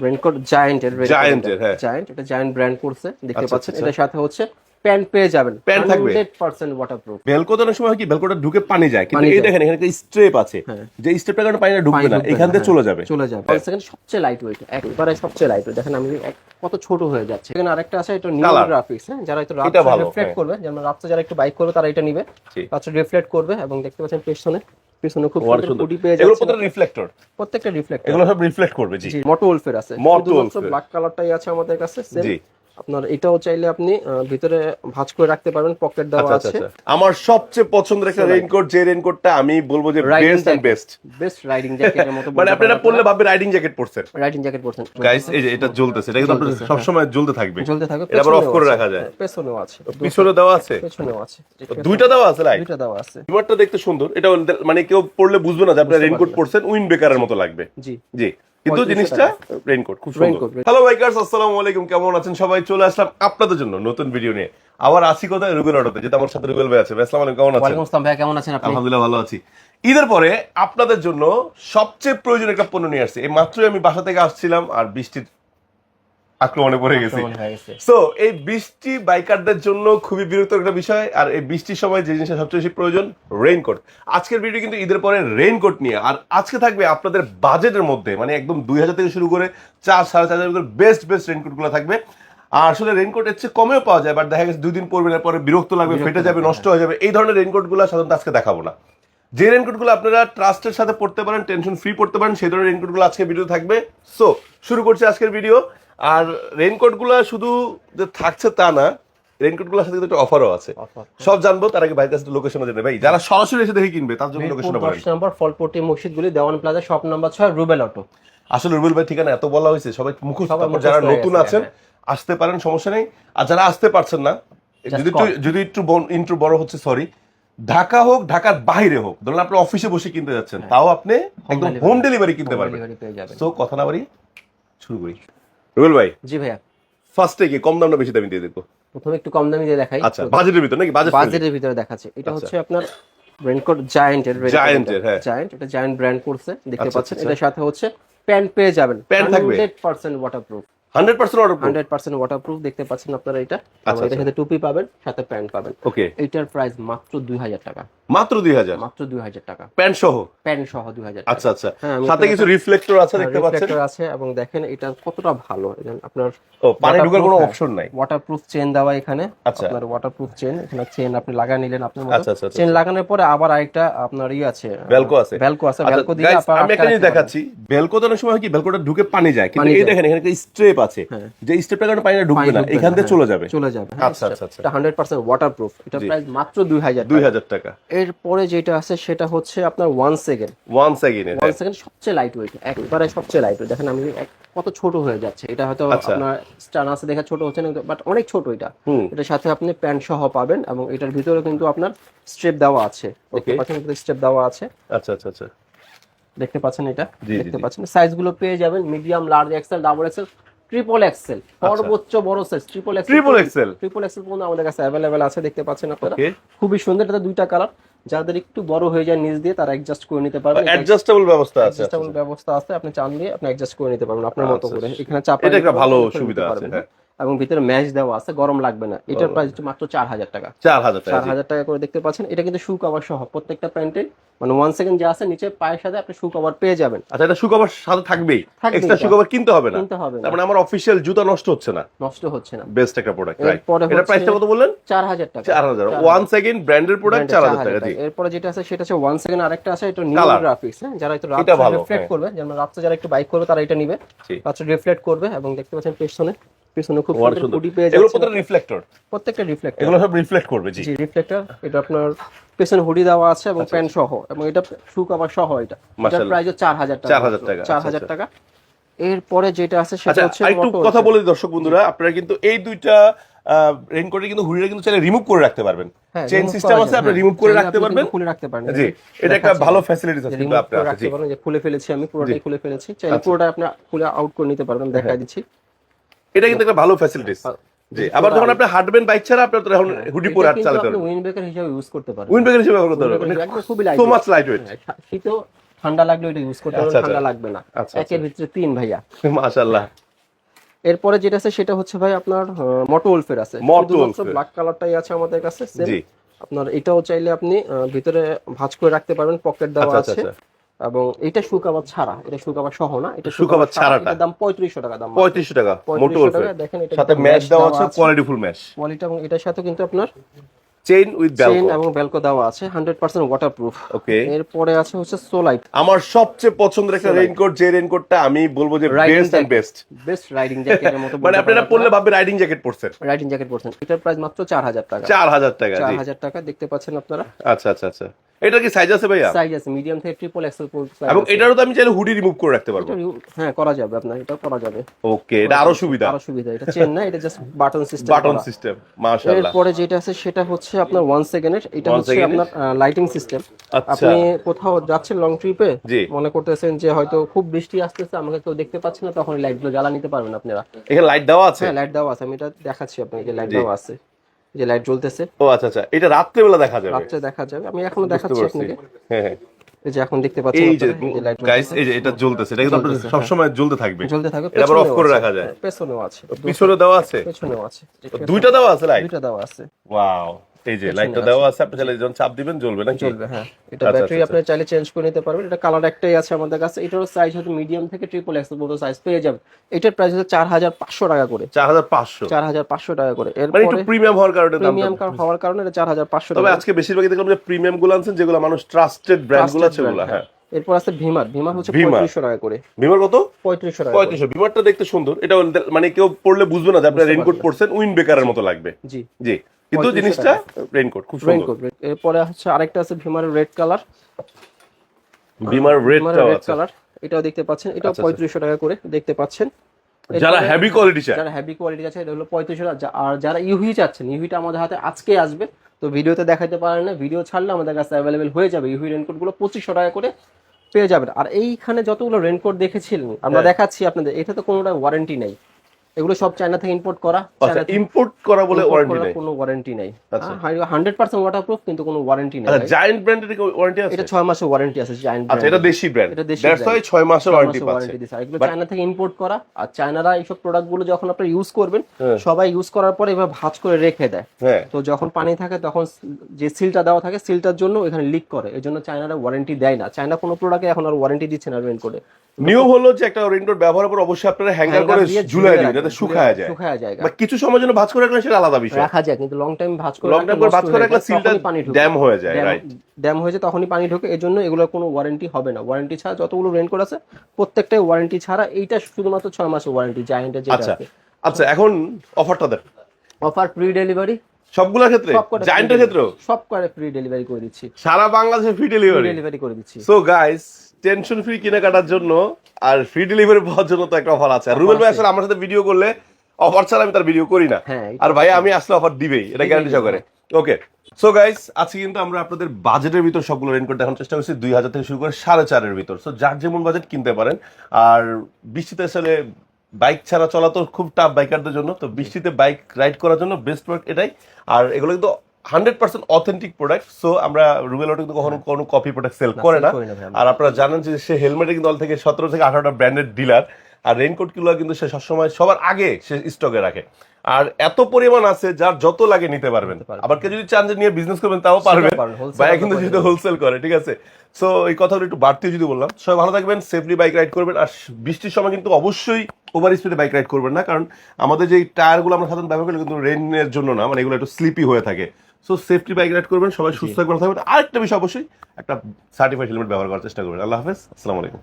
Raincoat জায়ান্টের হ্যাঁ giant, এটা giant brand করছে দেখতে পাচ্ছেন। এটার সাথে হচ্ছে প্যান্ট পেয়ে যাবেন, প্যান্ট থাকবে 100% ওয়াটারপ্রুফ। ভেলকোতে অনেক সময় কি ভেলকোটা ঢুকে পানি যায়, কিন্তু এই দেখেন এখানে একটা স্ট্রেপ আছে, যে স্ট্রেপটার কারণে পানিটা ঢুকবে না, এখান দিয়ে চলে যাবে। সেকেন্ড সবচেয়ে লাইট ওয়েট, একবারে সবচেয়ে লাইট ওয়েট। দেখেন আমি কত ছোট হয়ে যাচ্ছে। এখানে আরেকটা আছে, এটা নিউ গ্রাফিক্স, হ্যাঁ, যারা একটু রাস্তা রিফ্লেক্ট করবে, যেমন রাস্তা যারা একটু বাইক করবে তারা এটা নিবে, রাস্তা রিফ্লেক্ট করবে। এবং দেখতে পাচ্ছেন পিছনে খুব সুন্দর হুডি পেয়ে যাচ্ছে। এগুলো প্রত্যেকটা রিফ্লেক্টর, প্রত্যেকটা রিফ্লেক্টর, এগুলো সব রিফ্লেক্ট করবে। জি, মোটো ওলফের আছে, শুধুমাত্র ব্ল্যাক কালারটাই আছে আমাদের কাছে। জি, আপনার এটাও চাইলে আপনি ভিতরে ভাঁজ করে রাখতে পারবেন, পকেট দেওয়া আছে। আমার সবচেয়ে পছন্দের একটা রেইনকোট, যে রেইনকোটটা আমি বলবো যে বেস্ট রাইডিং জ্যাকেটের মতো। মানে আপনি এটা পরলে ভাববেন রাইডিং জ্যাকেট পরছেন। গাইস এই যে এটা জ্বলতেছে, এটা কিন্তু আপনাদের সব সময় জ্বলতে থাকবে। এটা আবার অফ করে রাখা যায়। পেছনেও আছে, পিছনে দেওয়া আছে, পেছনেও আছে, দুইটা দেওয়া আছে, দুইটা দেওয়া আছে। রিমোটটা দেখতে সুন্দর। এটা মানে কেউ পরলে বুঝবে না যে আপনি রেইনকোট পরছেন, উইন্ড ব্রেকারের মতো লাগবে। জি জি, কিন্তু জিনিসটা রেইনকোট খুব সুন্দর। হ্যালো বাইকার্স, আসসালামু আলাইকুম, কেমন আছেন সবাই? চলে আসলাম আপনাদের জন্য নতুন ভিডিও নিয়ে। আবার আসি কোথায়? রুবেল অটোতে, যেটা আমার সাথে রুবেল ভাই আছে। আসসালামু আলাইকুম, কেমন আছেন? ওয়ালাইকুম আসসালাম ভাই, কেমন আছেন আপনি? আলহামদুলিল্লাহ ভালো আছি। ঈদের পরে আপনাদের জন্য সবচেয়ে প্রয়োজনীয় একটা পণ্য নিয়ে আসছি। এই মাত্রই আমি বাসা থেকে আসছিলাম আর বৃষ্টির আক্রমণে পড়ে গেছি। সো এই বৃষ্টি বাইকারদের জন্য খুবই বিরক্তিকর একটা বিষয়। আর এই বৃষ্টির সময় যে জিনিসটা সবচেয়ে বেশি প্রয়োজন, রেইনকোট। আজকের ভিডিও কিন্তু ঈদের পরে রেইনকোট নিয়ে। আর আজকে থাকবে আপনাদের বাজেটের মধ্যে, মানে একদম 2000 থেকে শুরু করে 4-4.5 ভিতরে বেস্ট রেইনকোট গুলো থাকবে। আর আসলে রেইনকোট এর চেয়ে কমেও পাওয়া যায়, বাট দেখা গেছে 2 দিন পরবে না, পরে বিরক্ত লাগবে, ফেটে যাবে, নষ্ট হয়ে যাবে। এই ধরনের রেইনকোট গুলো সাধারণত আজকে দেখাবো না। যে রেইনকোট গুলো আপনারা ট্রাস্টের সাথে পড়তে পারেন, টেনশন ফ্রি পড়তে পারেন, সেই ধরনের রেইনকোট গুলো আজকে ভিডিও থাকবে। সো শুরু করছি আজকের ভিডিও। আর রেইনকোট গুলা শুধু যে থাকছে তা না, রেইনকোট গুলোর সাথে একটা অফারও আছে। সব জানবো তার আগে ভাইয়ের কাছে লোকেশনও জেনে। ভাই, যারা সরাসরি এসে দেখে কিনবে তার জন্য লোকেশন বলেন। 10 নম্বর ফলপট্টি মসজিদগুলি, Dewan plaza, shop number 6, Rubel auto. আসলে রুবেল ভাই ঠিকানা এত বলা হয়েছে, সবাই মুখস্থ। যারা নতুন আছেন আসতে পারেন, সমস্যা নেই। আর যারা আসতে পারছেন না, যদি একটু ইন্ট্রো বড় হচ্ছে, সরি, ঢাকা হোক, ঢাকার বাইরে হোক, ধরুন আপনি অফিসে বসে কিনতে যাচ্ছেন, তাও আপনি একদম হোম ডেলিভারি কিনতে পারবেন। সো কথা না বাড়ি শুরু করি। রুবেল ভাই। জি ভাইয়া, ফার্স্টে কি কম দাম না বেশি দামি দিয়ে দেখো? প্রথমে একটু কম দামি দিয়ে দেখাই। আচ্ছা, বাজেটের ভিতর নাকি? বাজেটের ভিতরে দেখাচ্ছে। এটা হচ্ছে আপনার রেইনকোট জায়ান্টের, হ্যাঁ জায়ান্ট, এটা জায়ান্ট ব্র্যান্ড করছে দেখতে পাচ্ছেন। এটার সাথে হচ্ছে প্যান্ট পেয়ে যাবেন, প্যান্ট থাকবে 100% ওয়াটারপ্রুফ। 100% ওয়াটারপ্রুফ দেখতে পাচ্ছেন আপনারা। এটা এটার সাথে টুপি পাবেন, সাথে প্যান্ট পাবেন। ওকে, এটার প্রাইস মাত্র 2000 টাকা। মাত্র 2000? মাত্র 2000 টাকা, প্যান্ট সহ? প্যান্ট সহ 2000 টাকা। আচ্ছা আচ্ছা, সাথে কিছু রিফ্লেক্টর আছে দেখতে পাচ্ছেন। রিফ্লেক্টর আছে, এবং দেখেন এটা কতটা ভালো। আপনার পানি ঢোকার কোনো অপশন নাই, ওয়াটারপ্রুফ চেন দেওয়া এখানে। আপনার ওয়াটারপ্রুফ চেন, এখানে চেন আপনি লাগিয়ে নিলেন আপনার মতো। চেন লাগানোর পরে আবার আরেকটা আপনার আছে, বেলকো আছে। বেলকো দিয়ে আমি একটা জিনিস দেখাচ্ছি। বেলকোতে অনেক সময় কি ভেলকোটা ঢুকে পানি যায়, কিন্তু এই দেখেন এখানে একটা স্ট্রেপ আছে, যে স্ট্রেপটার কারণে পানিটা ঢুকবে না, এখান দিয়ে চলে যাবে। আচ্ছা আচ্ছা আচ্ছা, এটা 100% ওয়াটারপ্রুফ। এটা প্রাইস মাত্র 2000 টাকা। এরপরে যেটা আছে সেটা হচ্ছে আপনার 1 সেকেন্ড সবচেয়ে লাইট ওয়েট, একবারে সবচেয়ে লাইট ওয়েট। দেখেন আমি কত ছোট হয়ে যাচ্ছে। এটা হয়তো আপনার স্টান আছে দেখা ছোট হচ্ছে না, বাট অনেক ছোট এটা। এটার সাথে আপনি প্যান্ট সহ পাবেন, এবং এটার ভিতরে কিন্তু আপনার স্ট্রেপ দেওয়া আছে, দেখতে পাচ্ছেন স্ট্রেপ দেওয়া আছে। আচ্ছা আচ্ছা আচ্ছা, দেখতে পাচ্ছেন, এটা দেখতে পাচ্ছেন। সাইজ গুলো পেয়ে যাবেন medium, large, XL, double XL, triple XL, সর্বোচ্চ বড় সাইজ ট্রিপল এক্সেল পর্যন্ত আমাদের কাছে অ্যাভেলেবেল আছে, দেখতে পাচ্ছেন আপনারা। খুবই সুন্দর। এটা দুইটা কালার, যাদের একটু বড় হয়ে যায় নিচ দিয়ে তারা অ্যাডজাস্ট করে নিতে পারবেন। অ্যাডজাস্টেবল ব্যবস্থা আছে, আপনি চান দিয়ে আপনি অ্যাডজাস্ট করে নিতে পারবেন আপনার মতো করে। এখানে চাপা, এটা একটা ভালো সুবিধা আছে, এবং ভিতরে ম্যাচ দেওয়া আছে, গরম লাগবে না। এটার প্রাইস মাত্র 4000 টাকা। 4000 টাকা করে দেখতে পাচ্ছেন। এটা কিন্তু শু কভার সহ প্রত্যেকটা প্যান্টে, মানে 1 সেকেন্ড যে আছে নিচে পায়ের সাথে আপনি শু কভার পেয়ে যাবেন। আচ্ছা, এটা শু কভার সাথে থাকবেই, এক্সট্রা শু কভার কিনতে হবে না। তার মানে আমার অফিশিয়াল জুতা নষ্ট হচ্ছে না। বেস্ট একটা প্রোডাক্ট, রাইট? এটা প্রাইসটা কত বললেন? 4000 টাকা। 4000 1 সেকেন্ড ব্র্যান্ডের প্রোডাক্ট 4000 টাকা। জি, এরপরে যেটা আছে সেটা হচ্ছে 1 সেকেন্ড আরেকটা আছে, এটা নিউ গ্রাফিক্স, হ্যাঁ, যারা একটু রাস্তা রিফ্লেক্ট করবে, যেমন রাস্তা যারা একটু বাইক করবে তারা এটা নিবে, রাস্তা রিফ্লেক্ট করবে। এবং দেখতে পাচ্ছেন পিছনে খুব সুন্দর হুডি পেয়ে যাচ্ছে। এগুলো প্রত্যেকটা রিফ্লেক্টর, এগুলো সব রিফ্লেক্ট করবে। জি, রিফ্লেক্টর। এটা আপনার পেছনে হুডি দেওয়া আছে এবং প্যান্ট সহ, এবং এটা শু কভার সহ। এটা প্রাইস 4000 টাকা। 4000 টাকা। এরপরে যেটা আছে সেটা হচ্ছে, একটু কথা বলে দর্শক বন্ধুরা, আপনারা কিন্তু এই দুইটা রেইনকোটে কিন্তু হুডিটা কিন্তু চাইলে রিমুভ করে রাখতে পারবেন। চেইন সিস্টেম আছে, আপনি রিমুভ করে রাখতে পারবেন, খুলে রাখতে পারবেন। জি, এটা একটা ভালো ফ্যাসিলিটিস আছে কিন্তু আপনারা রাখতে পারবেন। যে খুলে ফেলেছি আমি, পুরোটাই খুলে ফেলেছি, চাইলে পুরোটা আপনি খুলে আউট করে নিতে পারবেন। দেখাই দিচ্ছি, এটা কিন্তু একটা ভালো ফ্যাসিলিটিস। জি, আবার যখন আপনি হাঁটবেন বাইক ছাড়া, আপনি তখন হুডি পরে চালাতে পারবেন। উইন্ড ব্রেকার হিসেবে ইউজ করতে পারবেন। উইন্ড ব্রেকার হিসেবে ব্যবহার করতে পারবেন, খুবই light, so much light weight. শীতেও ঠান্ডা লাগলে ওইটা ইউজ করতে পারবেন, ঠান্ডা লাগবে না। একের ভিতরে 3 ভাইয়া, মাশাআল্লাহ। এরপরে যেটা আছে সেটা হচ্ছে ভাই আপনার মোটো ওলফের আছে, শুধুমাত্র ব্ল্যাক কালারটাই আছে আমাদের কাছে। জি, আপনার এটাও চাইলে আপনি ভিতরে ভাঁজ করে রাখতে পারবেন, পকেট দেওয়া আছে। এবং এটা শুকাবার ছাড়া, এটা শুকাবার সহ না, এটা শুকাবার ছাড়া। এটার দাম 3500 টাকা দাম। 3500 টাকা মোটো ওলফের। দেখেন এটা সাথে ম্যাশ দেওয়া আছে, কোয়ালিটিফুল ম্যাশ কোয়ালিটি, এবং এটার সাথে কিন্তু আপনার চেইন উইথ বেলকো, চেইন এবং বেলকো দেওয়া আছে, 100% ওয়াটারপ্রুফ। ওকে। এরপরে আছে হচ্ছে সোলাইট, আমার সবচেয়ে পছন্দের একটা রেইনকোট, যে রেইনকোটটা আমি বলবো যে বেস্ট রাইডিং জ্যাকেটের মতো। মানে আপনারা পরলে ভাববে রাইডিং জ্যাকেট পরছেন। রাইডিং জ্যাকেট পরছেন, এটার প্রাইস মাত্র 4000 টাকা। 4000 টাকা, 4000 টাকা দেখতে পাচ্ছেন আপনারা। আচ্ছা আচ্ছা আচ্ছা। এটা কি সাইজ আছে ভাইয়া? সাইজ আছে মিডিয়াম থেকে ট্রিপল এক্সেল পর্যন্ত। এবং এটারও তো আমি চাইলে হুডি রিমুভ করে রাখতে পারবো। হ্যাঁ, করা যাবে, আপনার এটা করা যাবে। ওকে, এটা আরো সুবিধা। এটা চেন না, এটা just button system. Button system, মাশাআল্লাহ। এরপরে যেটা আছে সেটা হচ্ছে আপনার 1 সেকেন্ডের, এটা হচ্ছে আপনার লাইটিং সিস্টেম। আপনি কোথাও যাচ্ছেন লং ট্রিপে, মনে করতেছেন যে হয়তো খুব বৃষ্টি আসতেছে, আমাকে কেউ দেখতে পাচ্ছে না, তখন লাইটগুলো জ্বালা নিতে পারবেন আপনারা। এখানে লাইট দেওয়া আছে? হ্যাঁ, লাইট দেওয়া আছে, আমি এটা দেখাচ্ছি আপনাকে, লাইট দেওয়া আছে, যে লাইট জ্বলতেছে। ও আচ্ছা আচ্ছা, এটা রাত্রে বেলা দেখা যাবে? রাত্রে দেখা যাবে, আমি এখনো দেখাচ্ছি আপনাকে। হ্যাঁ হ্যাঁ, এই যে এখন দেখতে পাচ্ছেন, এই যে গাইস, এই যে এটা জ্বলতেছে, এটা কিন্তু আপনাদের সব সময় জ্বলতে থাকবে। এটা আবার অফ করে রাখা যায়। পেছনেও আছে, পিছনে দেওয়া আছে, পেছনেও আছে, দুইটা দেওয়া আছে লাইট, দুইটা দেওয়া আছে। ওয়াও, এই যে লাইটটা দেওয়া আছে, আপনি চাইলে যখন চাপ দিবেন জ্বলবে নাকি? জ্বলবে, হ্যাঁ। এটা ব্যাটারি আপনি চাইলে চেঞ্জ করে নিতে পারবেন। এটা কালার একটাই আছে আমাদের কাছে। এটারও সাইজ হচ্ছে মিডিয়াম থেকে ট্রিপল এক্সেল পর্যন্ত সাইজ পেয়ে যাবেন। এটার প্রাইস হচ্ছে 4500 টাকা করে। 4500 টাকা করে। এরপরে একটু প্রিমিয়াম হওয়ার কারণে, হওয়ার কারণে এটা 4500 টাকা। তবে আজকে বেশিরভাগই দেখলাম যে প্রিমিয়াম গুলো আনছেন, যেগুলো মানুষ ট্রাস্টেড ব্র্যান্ড গুলো আছে ওগুলো। হ্যাঁ, এরপর আছে ভিমার হচ্ছে 3500 টাকা করে। ভিমার কত? 3500 টাকা। 3500। ভিমারটা দেখতে সুন্দর, এটা মানে কেউ পরলে বুঝবে না যে আপনি রেইনকোট পরছেন, উইন্ড বেকারের মতো লাগবে। জি জি, কিন্তু জিনিসটা রেইনকোট খুব সুন্দর। এরপরে হচ্ছে আরেকটা আছে ভিমার রেড কালার। ভিমার রেড কালার, এটাও দেখতে পাচ্ছেন, এটাও 3500 টাকা করে দেখতে পাচ্ছেন। যারা হেভি কোয়ালিটি চায়, যারা হেভি কোয়ালিটি চায়, এটা হলো 3500 টাকা। আর যারা ইউভি চাচ্ছেন, ইউভিটা আমাদের হাতে আজকে আসবে, তো ভিডিওতে দেখাতে পারেন না, ভিডিও ছাড়লে আমাদের কাছে অ্যাভেলেবেল হয়ে যাবে। ইউভি রেইনকোট গুলো 2500 টাকা করে পেয়ে যাবেন। আর এইখানে যতগুলো রেইনকোট দেখেছিলেন, আমরা দেখাচ্ছি আপনাদের, এটা তো কোনোটা ওয়ারেন্টি নেই, এগুলো সব চায়না থেকে ইম্পোর্ট করা। ইম্পোর্ট করা বলে ওয়ারেন্টি নেই, কোনো ওয়ারেন্টি নেই। 100% ওয়াটারপ্রুফ, কিন্তু কোনো ওয়ারেন্টি নেই। আচ্ছা, জায়ান্ট ব্র্যান্ডের কি ওয়ারেন্টি আছে? এটা 6 মাসের ওয়ারেন্টি আছে জায়ান্ট ব্র্যান্ড। আচ্ছা, এটা দেশি ব্র্যান্ড, দ্যাটস ওয়াই 6 মাসের ওয়ারেন্টি পাচ্ছে। এগুলো চায়না থেকে ইম্পোর্ট করা। আর চায়নারা এইসব প্রোডাক্টগুলো যখন আপনি ইউজ করবেন, সবাই ইউজ করার পরে এভাবে ভাঁজ করে রেখে দেয়। তো যখন পানি থাকে, তখন যে সিলটা দেওয়া থাকে, সিলটার জন্য এখানে লিক করে, এজন্য চায়নারা ওয়ারেন্টি দেয় না। চায়না কোনো প্রোডাক্টে এখন আর ওয়ারেন্টি দিচ্ছে না রেইনকোটে। নিয়ম হলো যে একটা রেইনকোট ব্যবহারের পর অবশ্যই আপনারা হ্যাঙ্গার করে ঝুলিয়ে দিবেন, যাতে শুকায় যায়। বা কিছু সময়ের জন্য ভাঁজ করে রাখলে সেটা আলাদা বিষয়, রাখা যায়, কিন্তু লং টাইম ভাঁজ করে রাখলে সিলটা ড্যাম হয়ে যায়। রাইট, ড্যাম হয়ে যায়, তখনই পানি ঢোকে। এজন্য এগুলোর কোনো ওয়ারেন্টি হবে না। ওয়ারেন্টি ছাড়া যতগুলো রেইনকোট আছে, প্রত্যেকটাই ওয়ারেন্টি ছাড়া। এইটা শুধুমাত্র 6 মাসের ওয়ারেন্টি জায়ান্টের যেটা আছে। আচ্ছা, এখন অফারটা দেন। অফার ফ্রি ডেলিভারি সবগুলোর ক্ষেত্রে, জায়ান্টের ক্ষেত্রেও সব করে ফ্রি ডেলিভারি করে দিচ্ছি, সারা বাংলাদেশে ফ্রি ডেলিভারি করে দিচ্ছি। সো গাইস, টেনশন ফ্রি কেনাকাটার জন্য আর ফ্রি ডেলিভারি পাওয়ার জন্য তো একটা অফার আছে। আর রুবেল ভাই আসলে আমার সাথে ভিডিও করলে অফার ছাড়া আমি তার ভিডিও করি না। আর ভাই আমি আসলে অফার দিবেই, এটা গ্যারান্টি সহকারে। ওকে, সো গাইস, আজকে কিন্তু আমরা আপনাদের বাজেটের ভিতর সবগুলো রেইনকোট দেখানোর চেষ্টা করছি, 2000 থেকে শুরু করে 4.5 ভিতর। সো যার যেমন বাজেট কিনতে পারেন। আর বৃষ্টিতে আসলে বাইক ছাড়া চলা তো খুব টাফ বাইকারদের জন্য, তো বৃষ্টিতে বাইক রাইড করার জন্য বেস্ট প্রোডাক্ট এটাই। আর এগুলো কিন্তু 100% অথেন্টিক প্রোডাক্ট। সো আমরা রুবেল অটো কিন্তু কখনো কোনো কপি প্রোডাক্ট সেল করে না। আর আপনারা জানেন যে সে হেলমেটে কিন্তু অল থেকে 17 থেকে 18টা ব্র্যান্ডেড ডিলার। আর রেইনকোট গুলো কিন্তু সে সবসময় সবার আগে সে স্টকে রাখে। আর এত পরিমাণ আছে, যার যত লাগে নিতে পারবেন। আবার কেউ যদি চান যে নিয়ে বিজনেস করবেন, তাও পারবেন। ভাইয়া কিন্তু যেহেতু হোলসেল করে, ঠিক আছে। সো এই কথাগুলো একটু বাড়তি যদি বললাম। সবাই ভালো থাকবেন, সেফলি বাইক রাইড করবেন। আর বৃষ্টির সময় কিন্তু অবশ্যই ওভার স্পিডে বাইক রাইড করবেন না, কারণ আমাদের যে টায়ারগুলো আমরা সাধারণত ব্যবহার করি কিন্তু রেইনের জন্য না, মানে এগুলো একটু স্লিপি হয়ে থাকে। সো সেফটি বাইক রাইড করবেন, সবাই সুস্থ থাকবেন। আরেকটা বিষয়, অবশ্যই একটা সার্টিফাইড হেলমেট ব্যবহার করার চেষ্টা করবেন। আল্লাহ হাফেজ, আসসালামু আলাইকুম।